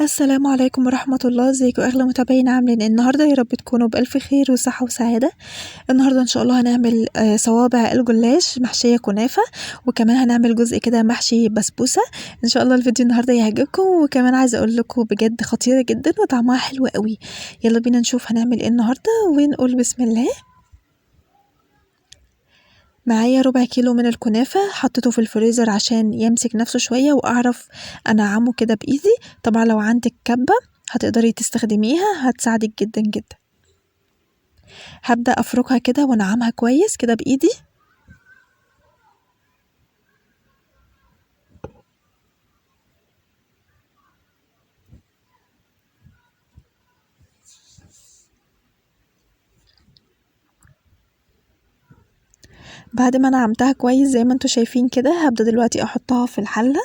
السلام عليكم ورحمة الله، ازيكم اغلى متابعين عاملين ايه النهارده؟ يا رب تكونوا بألف خير وصحة وسعادة. النهارده ان شاء الله هنعمل صوابع الجلاش محشية كنافة، وكمان هنعمل جزء كده محشي بسبوسة. ان شاء الله الفيديو النهارده يعجبكم، وكمان عايزة اقول لكم بجد خطيرة جدا وطعمها حلو قوي. يلا بينا نشوف هنعمل ايه النهارده ونقول بسم الله. معايا ربع كيلو من الكنافة، حطيته في الفريزر عشان يمسك نفسه شوية واعرف انعمه كده بايدي. طبعا لو عندك كبة هتقدري تستخدميها، هتساعدك جدا جدا. هبدأ افركها كده وانعمها كويس كده بايدي. بعد ما نعمتها كويس زي ما انتوا شايفين كده، هبدأ دلوقتي احطها في الحلة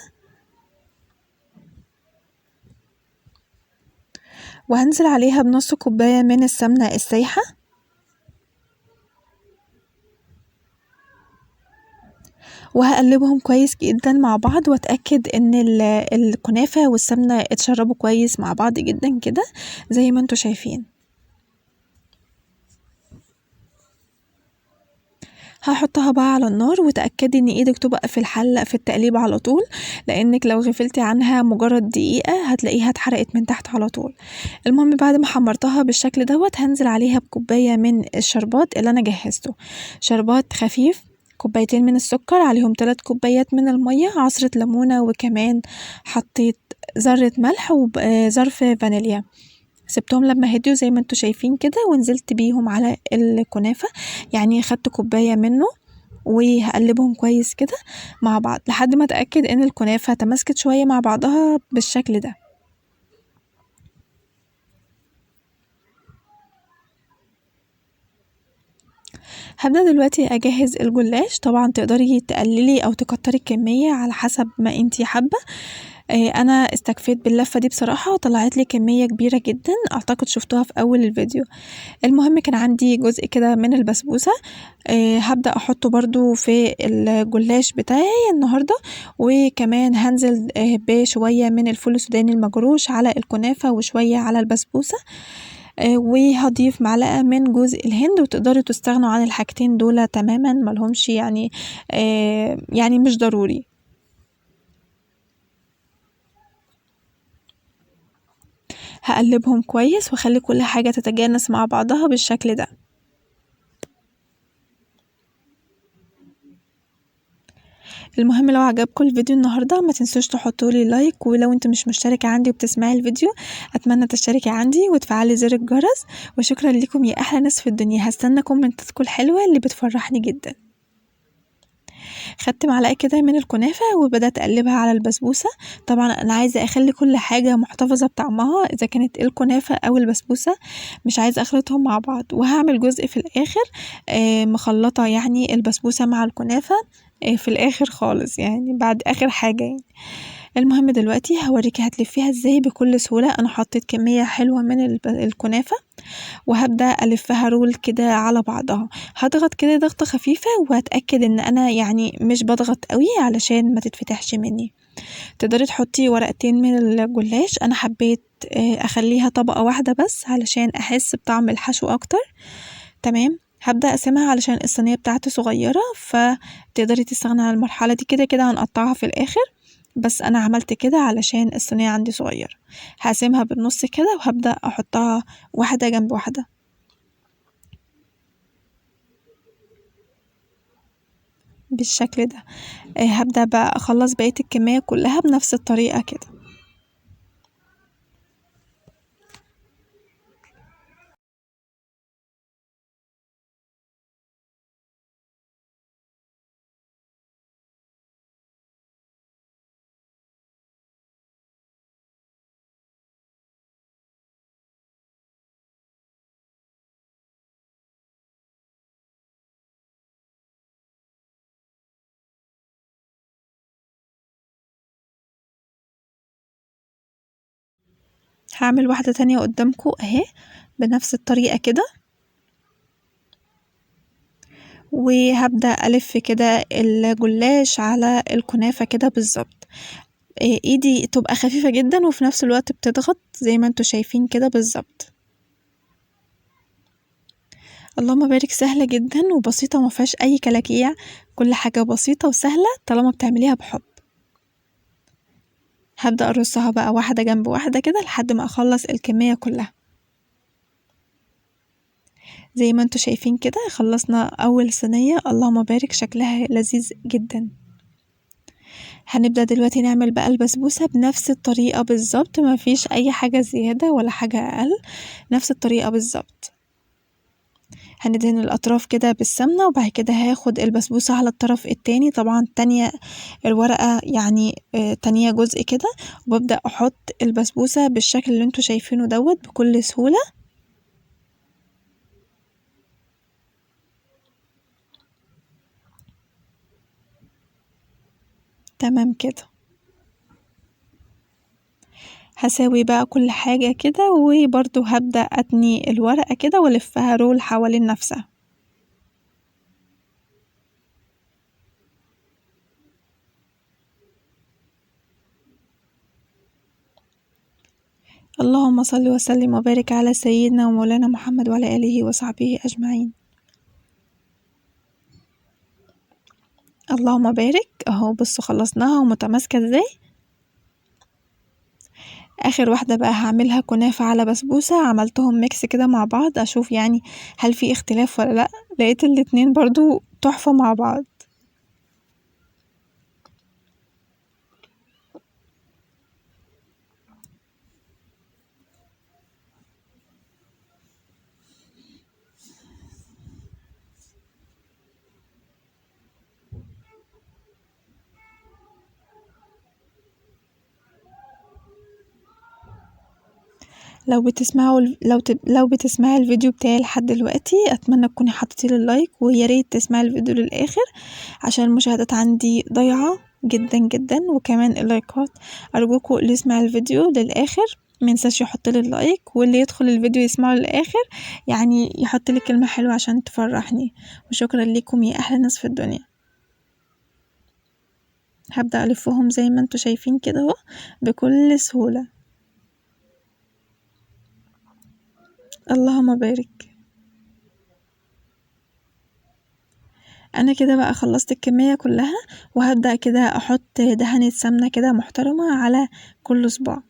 وهنزل عليها بنص كوباية من السمنة السايحة، وهقلبهم كويس جدا مع بعض واتأكد ان الكنافة والسمنة اتشربوا كويس مع بعض جدا كده زي ما انتوا شايفين. هحطها بقى على النار، وتأكدي ان ايدك تبقى في الحلة في التقليب على طول، لانك لو غفلتي عنها مجرد دقيقة هتلاقيها اتحرقت من تحت على طول. المهم بعد ما حمرتها بالشكل دوت، هنزل عليها بكوباية من الشربات اللي انا جهزته. شربات خفيف، كوبايتين من السكر، عليهم 3 كوبايات من المية، عصرة ليمونة، وكمان حطيت ذرة ملح وظرف فانيليا. سبتهم لما هديوا زي ما انتوا شايفين كده، ونزلت بيهم على الكنافة، يعني خدت كوباية منه وهقلبهم كويس كده مع بعض لحد ما اتأكد ان الكنافة تماسكت شوية مع بعضها بالشكل ده. هبدأ دلوقتي اجهز الجلاش. طبعا تقدري تقللي او تكتري الكمية على حسب ما انتي حابة. انا استكفيت باللفة دي بصراحة وطلعت لي كمية كبيرة جدا، اعتقد شفتوها في اول الفيديو. المهم كان عندي جزء كده من البسبوسة، هبدأ احطه برضو في الجلاش بتاعي النهاردة، وكمان هنزل بشوية من الفول السوداني المجروش على الكنافة وشوية على البسبوسة، وهضيف معلقة من جوز الهند. وتقدروا تستغنوا عن الحاجتين دول تماما، ملهمش يعني مش ضروري. هقلبهم كويس واخلي كل حاجة تتجانس مع بعضها بالشكل ده. المهم لو عجبكم الفيديو النهاردة ما تنسوش تحطولي لايك، ولو انت مش مشتركة عندي وبتسمعي الفيديو اتمنى تشتركي عندي وتفعلي زر الجرس. وشكرا لكم يا احلى ناس في الدنيا، هستنى كومنتاتكم الحلوة اللي بتفرحني جدا. خدت معلقة كده من الكنافة وبدأت أقلبها على البسبوسة. طبعا أنا عايزة أخلي كل حاجة محتفظة بطعمها، إذا كانت الكنافة أو البسبوسة، مش عايزة أخلطهم مع بعض. وهعمل جزء في الآخر مخلطة يعني البسبوسة مع الكنافة في الآخر خالص، يعني بعد آخر حاجة يعني. المهم دلوقتي هوريكي هتلفيها ازاي بكل سهولة. أنا حطيت كمية حلوة من الكنافة، وهبدأ ألفها رول كده على بعضها. هضغط كده ضغطة خفيفة، وهتأكد ان انا يعني مش بضغط قوي علشان ما تتفتحش مني. تقدري تحطي ورقتين من الجلاش، انا حبيت اخليها طبقة واحدة بس علشان احس بطعم الحشو اكتر. تمام. هبدأ اقسمها علشان الصينية بتاعتي صغيرة، فتقدري تستغني عن المرحلة دي. كده كده هنقطعها في الاخر، بس انا عملت كده علشان الصينية عندي صغيرة. هقسمها بالنص كده وهبدأ احطها واحدة جنب واحدة بالشكل ده. هبدأ بقى اخلص بقية الكمية كلها بنفس الطريقة كده. هعمل واحدة تانية قدامكم اهي بنفس الطريقة كده، وهبدأ ألف كده الجلاش على الكنافة كده بالظبط. ايدي تبقى خفيفة جدا وفي نفس الوقت بتضغط زي ما انتوا شايفين كده بالظبط. اللهم بارك، سهلة جدا وبسيطة ومفيهاش اي كلاكيع، كل حاجة بسيطة وسهلة طالما بتعمليها بحب. هبدأ ارصها بقى واحدة جنب واحدة كده لحد ما اخلص الكمية كلها. زي ما انتوا شايفين كده خلصنا اول صينية، اللهم بارك شكلها لذيذ جدا. هنبدأ دلوقتي نعمل بقى البسبوسة بنفس الطريقة بالظبط، مفيش اي حاجة زيادة ولا حاجة اقل، نفس الطريقة بالظبط. هندهن الاطراف كده بالسمنة وبعد كده هاخد البسبوسة على الطرف التاني، طبعا تانية الورقة يعني تانية جزء كده، وببدأ احط البسبوسة بالشكل اللي انتوا شايفينه دوت بكل سهولة. تمام كده. هساوي بقى كل حاجة كده، وبرضو هبدأ اتني الورقة كده والفها رول حوالين نفسها. اللهم صل وسلم وبارك على سيدنا ومولانا محمد وعلى آله وصحبه أجمعين. اللهم بارك اهو، بصوا خلصناها ومتماسكة ازاي. اخر واحدة بقى هعملها كنافة على بسبوسة، عملتهم ميكس كده مع بعض اشوف يعني هل في اختلاف ولا لا، لقيت الاتنين برضو تحفة مع بعض. لو بتسمعي الفيديو بتاعي لحد دلوقتي اتمنى تكوني حطيتيلي اللايك، ويا ريت تسمعي الفيديو للاخر عشان المشاهدات عندي ضايعة جدا جدا، وكمان اللايكات. ارجوكوا اللي يسمع الفيديو للاخر منساش يحطلي اللايك، واللي يدخل الفيديو يسمعه للاخر يعني يحطلي كلمة حلوة عشان تفرحني. وشكرا ليكم يا احلى ناس في الدنيا. هبدأ الفهم زي ما انتوا شايفين كده اهو بكل سهولة. اللهم بارك. انا كده بقى خلصت الكمية كلها، وهبدأ كده احط دهنة سمنة كده محترمة على كل صباع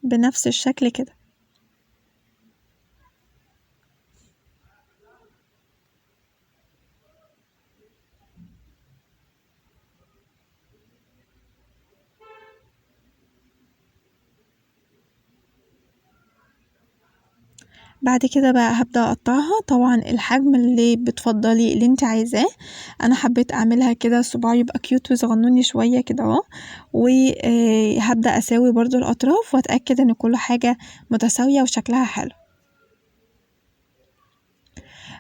بنفس الشكل كده. بعد كده بقى هبدأ اقطعها، طبعا الحجم اللي بتفضلي اللي انت عايزاه. انا حبيت اعملها كده صباعي يبقى كيوت وصغنوني شوية كده اهو، وهبدأ اساوي برضو الاطراف واتأكد ان كل حاجة متساوية وشكلها حلو.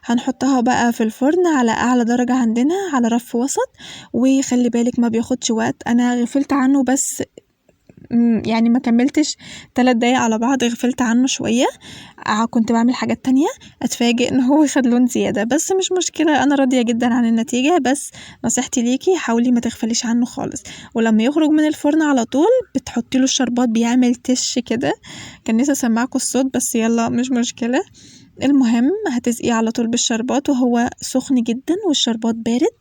هنحطها بقى في الفرن على اعلى درجة عندنا على رف وسط، وخلي بالك ما بياخدش وقت، انا غفلت عنه بس يعني ما كملتش 3 دقايق على بعض، غفلت عنه شوية، كنت بعمل حاجات تانية اتفاجئ ان هو خد لون زيادة، بس مش مشكلة انا راضية جدا عن النتيجة. بس نصيحتي ليكي حاولي ما تغفليش عنه خالص، ولما يخرج من الفرن على طول بتحطي له الشربات بيعمل تش كده. كان نفسي اسمعكوا الصوت بس يلا مش مشكلة. المهم هتسقيه على طول بالشربات وهو سخن جدا والشربات بارد.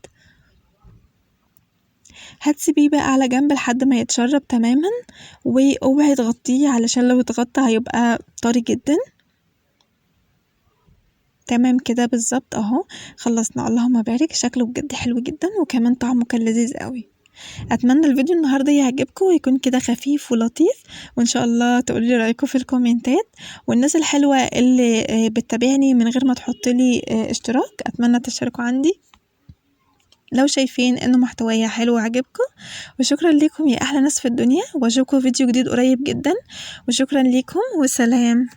هتسيبيه بقى على جنب لحد ما يتشرب تماما، واوعي تغطيه علشان لو اتغطى هيبقى طري جدا. تمام كده بالظبط اهو خلصنا. اللهم بارك، شكله بجد حلو جدا وكمان طعمه كان لذيذ قوي. اتمنى الفيديو النهارده يعجبكم ويكون كده خفيف ولطيف، وان شاء الله تقولوا لي رايكم في الكومنتات. والناس الحلوه اللي بتتابعني من غير ما تحطلي اشتراك اتمنى تشتركوا عندي لو شايفين انه محتوايا حلو وعجبكم. وشكرا ليكم يا احلى ناس في الدنيا، واشوفكم فيديو جديد قريب جدا، وشكرا ليكم والسلام.